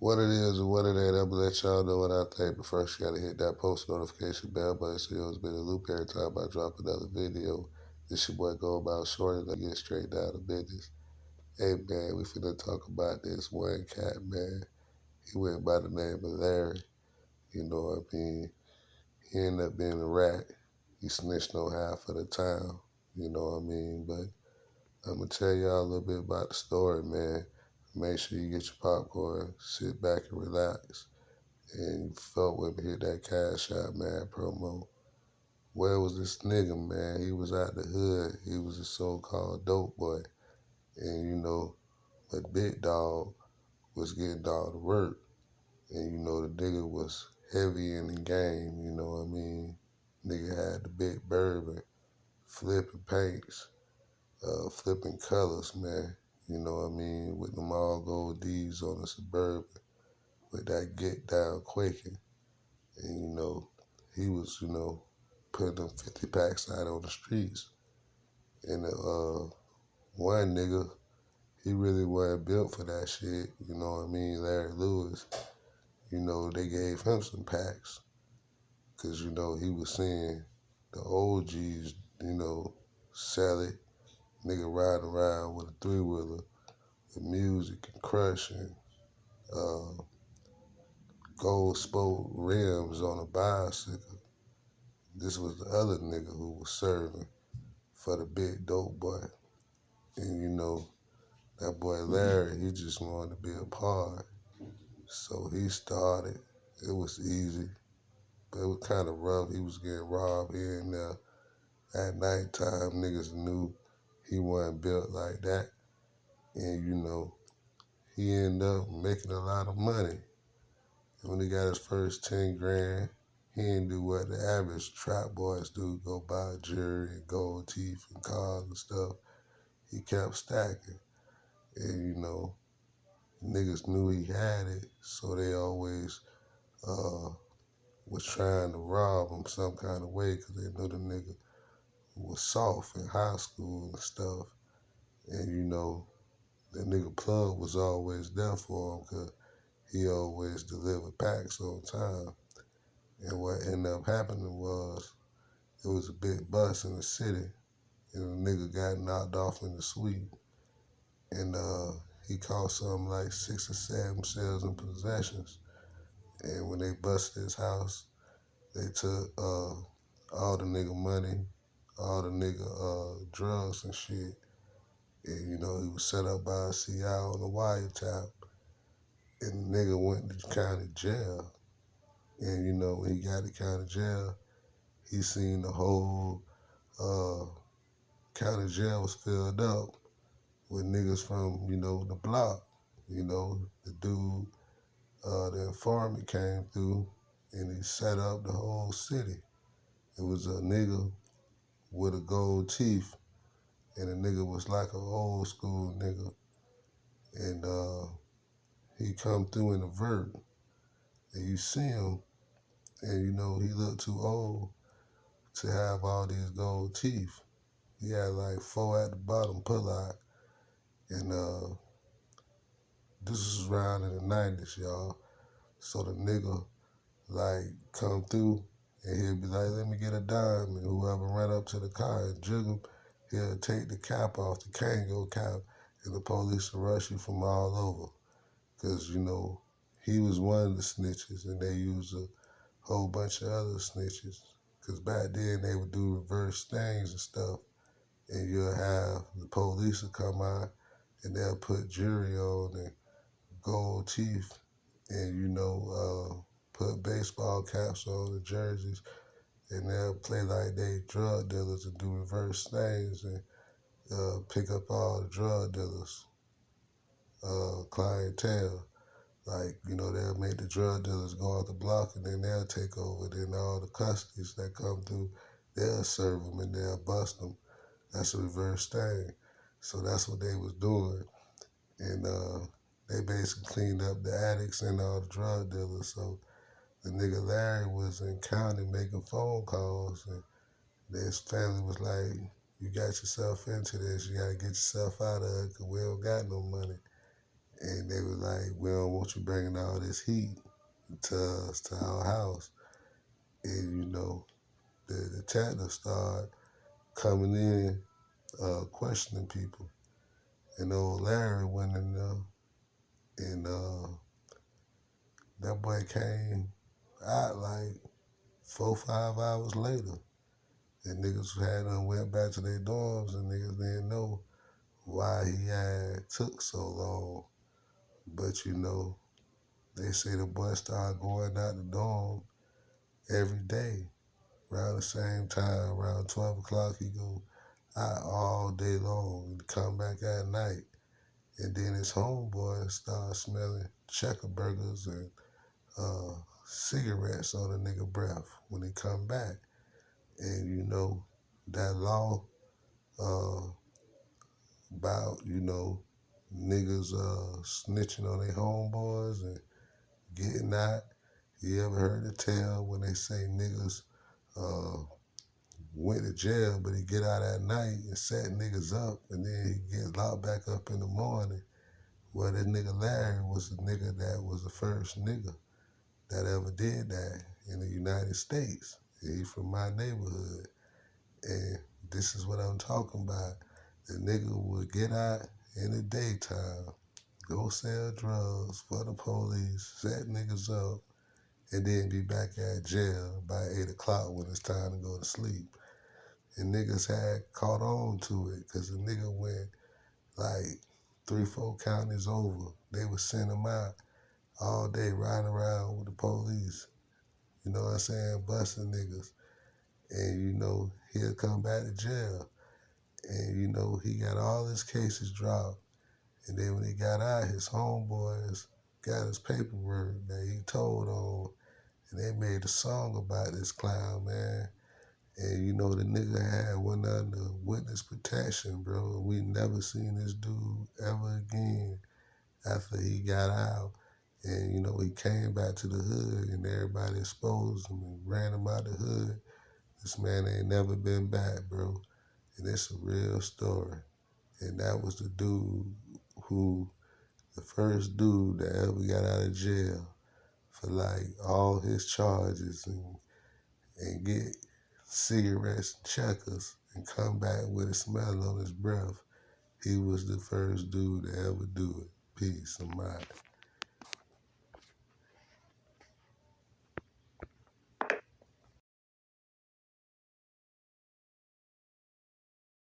What it is and what it ain't, I'm gonna let y'all know what I think. But first, you gotta hit that post notification bell button so you don't be in the loop every time I drop another video. This your boy Go About Shorty. Let's get straight down to business. Hey man, we finna talk about this one cat, man. He went by the name of Larry. You know what I mean? He ended up being a rat. He snitched on half of the town. You know what I mean? But I'm gonna tell y'all a little bit about the story, man. Make sure you get your popcorn, sit back and relax. And you fuck with me, hit that Cash App, man, promo. Where was this nigga, man? He was out the hood. He was a so-called dope boy. And, but Big Dog was getting all the work. And, the nigga was heavy in the game, you know what I mean? Nigga had the big bourbon, flipping paints, flipping colors, man. You know what I mean? With them all gold D's on the Suburban, with that get down quaking. And, he was, putting them 50 packs out on the streets. And one nigga, he really wasn't built for that shit. You know what I mean? Larry Lewis, they gave him some packs. Because, he was seeing the OGs, sell it. Nigga riding around with a three-wheeler with music and crush and gold spoke rims on a bicycle. This was the other nigga who was serving for the big dope boy. And that boy Larry, he just wanted to be a part. So he started. It was easy, but it was kind of rough. He was getting robbed here and there. At nighttime, niggas knew he wasn't built like that. And he ended up making a lot of money. And when he got his first 10 grand, he didn't do what the average trap boys do, go buy jewelry and gold teeth and cars and stuff. He kept stacking. And, niggas knew he had it, so they always was trying to rob him some kind of way because they knew the nigga was soft in high school and stuff. And, the nigga Plug was always there for him because he always delivered packs on time. And what ended up happening was it was a big bus in the city, and the nigga got knocked off in the suite. And he caught something like 6 or 7 sales and possessions. And when they busted his house, they took all the nigga money, all the nigga drugs and shit. And, he was set up by a CI on the wiretap. And the nigga went to county jail. And, when he got to county jail, he seen the whole county jail was filled up with niggas from, the block. The dude, the informant came through and he set up the whole city. It was a nigga with a gold teeth, and the nigga was like an old school nigga. And he come through in a vert, and you see him, and he looked too old to have all these gold teeth. He had like 4 at the bottom pull out. And this was around in the 90s, y'all. So the nigga like come through and he'll be like, let me get a dime. And whoever ran up to the car and jig him, he'll take the cap off, the Kango cap, and the police will rush you from all over. Because, he was one of the snitches and they used a whole bunch of other snitches. Because back then they would do reverse things and stuff. And you'll have the police will come out and they'll put jury on and gold teeth and, put baseball caps on the jerseys, and they'll play like they drug dealers and do reverse things and pick up all the drug dealers' clientele. Like, they'll make the drug dealers go off the block and then they'll take over. Then all the custodies that come through, they'll serve them and they'll bust them. That's a reverse thing. So that's what they was doing. And they basically cleaned up the addicts and all the drug dealers. So the nigga Larry was in county making phone calls, and his family was like, you got yourself into this, you gotta get yourself out of it because we don't got no money. And they was like, we don't want you bringing all this heat to us, to our house. And, the detective started coming in, questioning people. And old Larry went in there, and that boy came out like 4, 5 hours later. And niggas had went back to their dorms, and niggas didn't know why he had took so long. But they say the boy started going out the dorm every day. Around the same time, around 12 o'clock, he go out all day long and come back at night. And then his homeboy started smelling checker burgers and cigarettes on a nigga breath when he come back. And that law uh, about, niggas snitching on their homeboys and getting out. You ever heard the tale when they say niggas uh, went to jail, but he get out at night and set niggas up, and then he gets locked back up in the morning? Well, that nigga Larry was the nigga that was the first nigga that ever did that in the United States. He from my neighborhood. And this is what I'm talking about. The nigga would get out in the daytime, go sell drugs for the police, set niggas up, and then be back at jail by 8 o'clock when it's time to go to sleep. And niggas had caught on to it because the nigga went like 3, 4 counties over. They would send him out all day riding around with the police. You know what I'm saying? Busting niggas. And he'll come back to jail. And he got all his cases dropped. And then when he got out, his homeboys got his paperwork that he told on. And they made a song about this clown, man. And the nigga went under witness protection, bro. We never seen this dude ever again after he got out. And he came back to the hood and everybody exposed him and ran him out the hood. This man ain't never been back, bro. And it's a real story. And that was the dude the first dude that ever got out of jail for like all his charges and get cigarettes and checkers and come back with a smell on his breath. He was the first dude to ever do it. Peace and mind.